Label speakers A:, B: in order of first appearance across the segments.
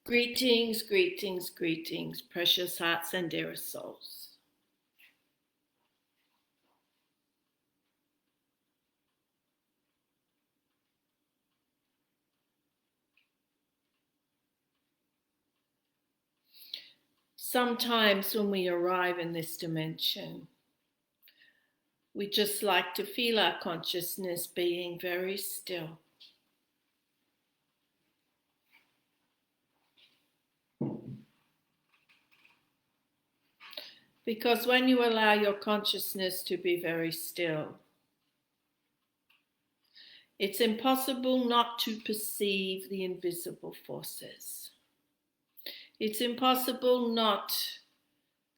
A: Greetings, greetings, greetings, precious hearts and dearest souls. Sometimes when we arrive in this dimension, we just like to feel our consciousness being very still. Because when you allow your consciousness to be very still, it's impossible not to perceive the invisible forces. It's impossible not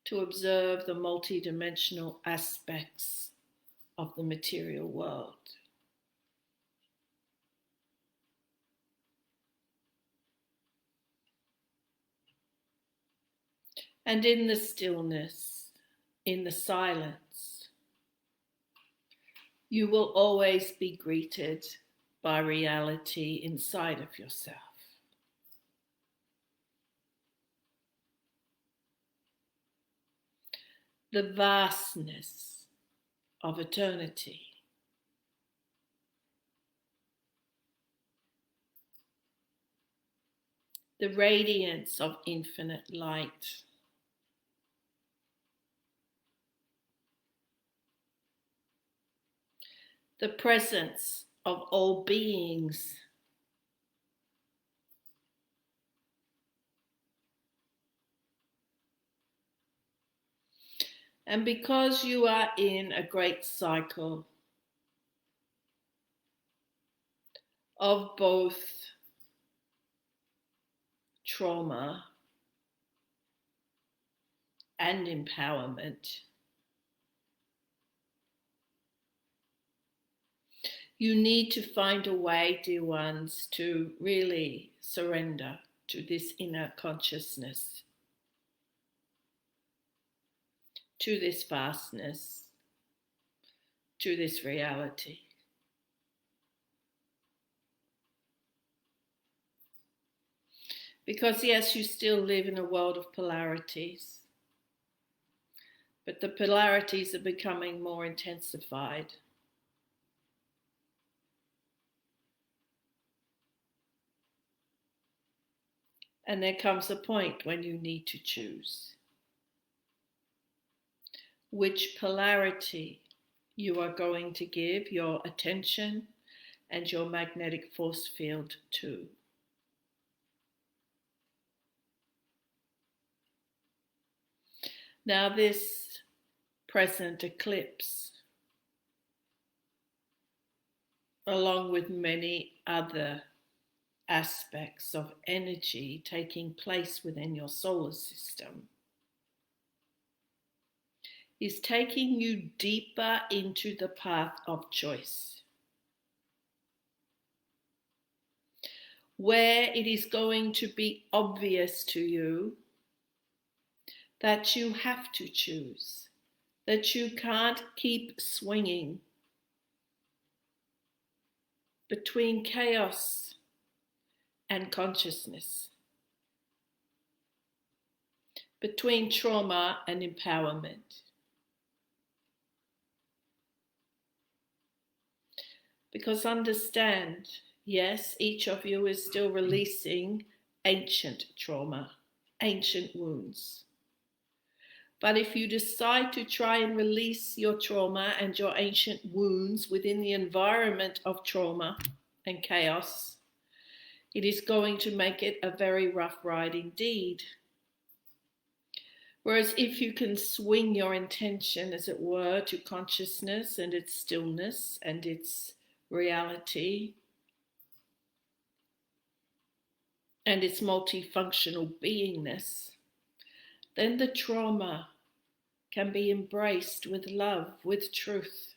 A: to observe the multidimensional aspects of the material world. And in the stillness, in the silence, you will always be greeted by reality inside of yourself. The vastness of eternity. The radiance of infinite light. The presence of all beings. And because you are in a great cycle of both trauma and empowerment, you need to find a way, dear ones, to really surrender to this inner consciousness, to this vastness, to this reality. Because yes, you still live in a world of polarities, but the polarities are becoming more intensified. And there comes a point when you need to choose which polarity you are going to give your attention and your magnetic force field to. Now, this present eclipse, along with many other aspects of energy taking place within your solar system, is taking you deeper into the path of choice, where it is going to be obvious to you that you have to choose, that you can't keep swinging between chaos and consciousness, between trauma and empowerment. Because understand, yes, each of you is still releasing ancient trauma, ancient wounds. But if you decide to try and release your trauma and your ancient wounds within the environment of trauma and chaos, it is going to make it a very rough ride indeed. Whereas if you can swing your intention, as it were, to consciousness and its stillness and its reality and its multifunctional beingness, then the trauma can be embraced with love, with truth,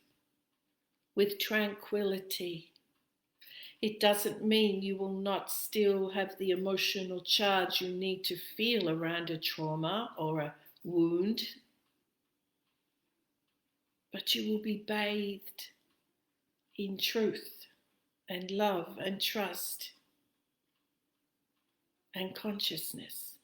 A: with tranquility. It doesn't mean you will not still have the emotional charge you need to feel around a trauma or a wound, but you will be bathed in truth and love and trust and consciousness.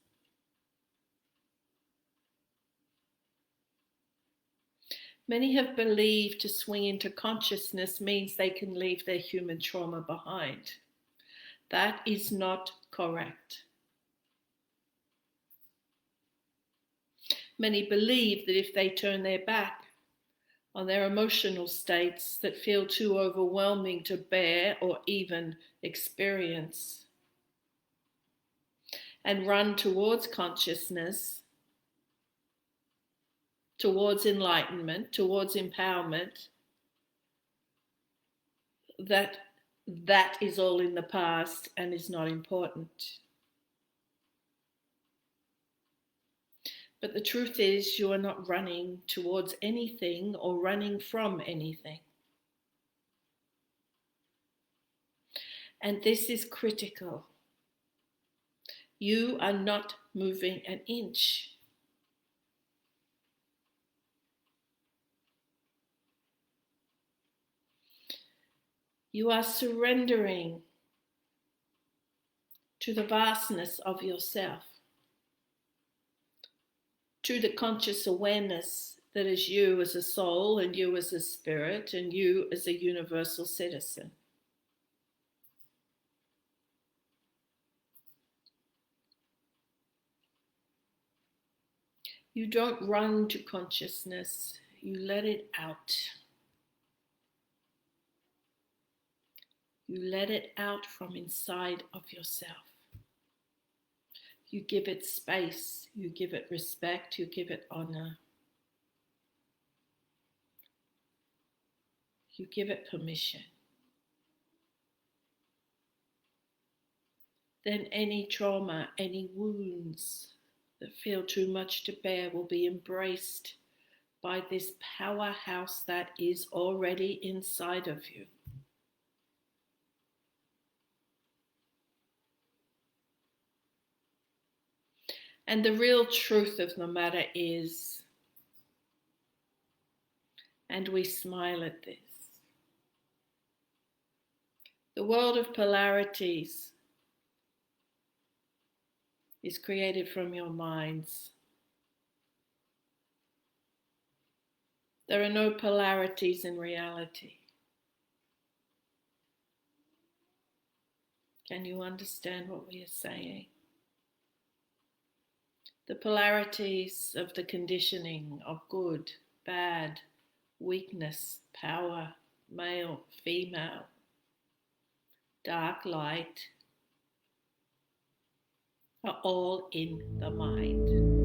A: Many have believed to swing into consciousness means they can leave their human trauma behind. That is not correct. Many believe that if they turn their back on their emotional states that feel too overwhelming to bear or even experience, and run towards consciousness, towards enlightenment, towards empowerment, that is all in the past and is not important. But the truth is, you are not running towards anything or running from anything. And this is critical. You are not moving an inch. You are surrendering to the vastness of yourself, to the conscious awareness that is you as a soul and you as a spirit and you as a universal citizen. You don't run to consciousness, you let it out. You let it out from inside of yourself. You give it space, you give it respect, you give it honor. You give it permission. Then any trauma, any wounds that feel too much to bear will be embraced by this powerhouse that is already inside of you. And the real truth of the matter is, and we smile at this, the world of polarities is created from your minds. There are no polarities in reality. Can you understand what we are saying? The polarities of the conditioning of good, bad, weakness, power, male, female, dark, light, are all in the mind.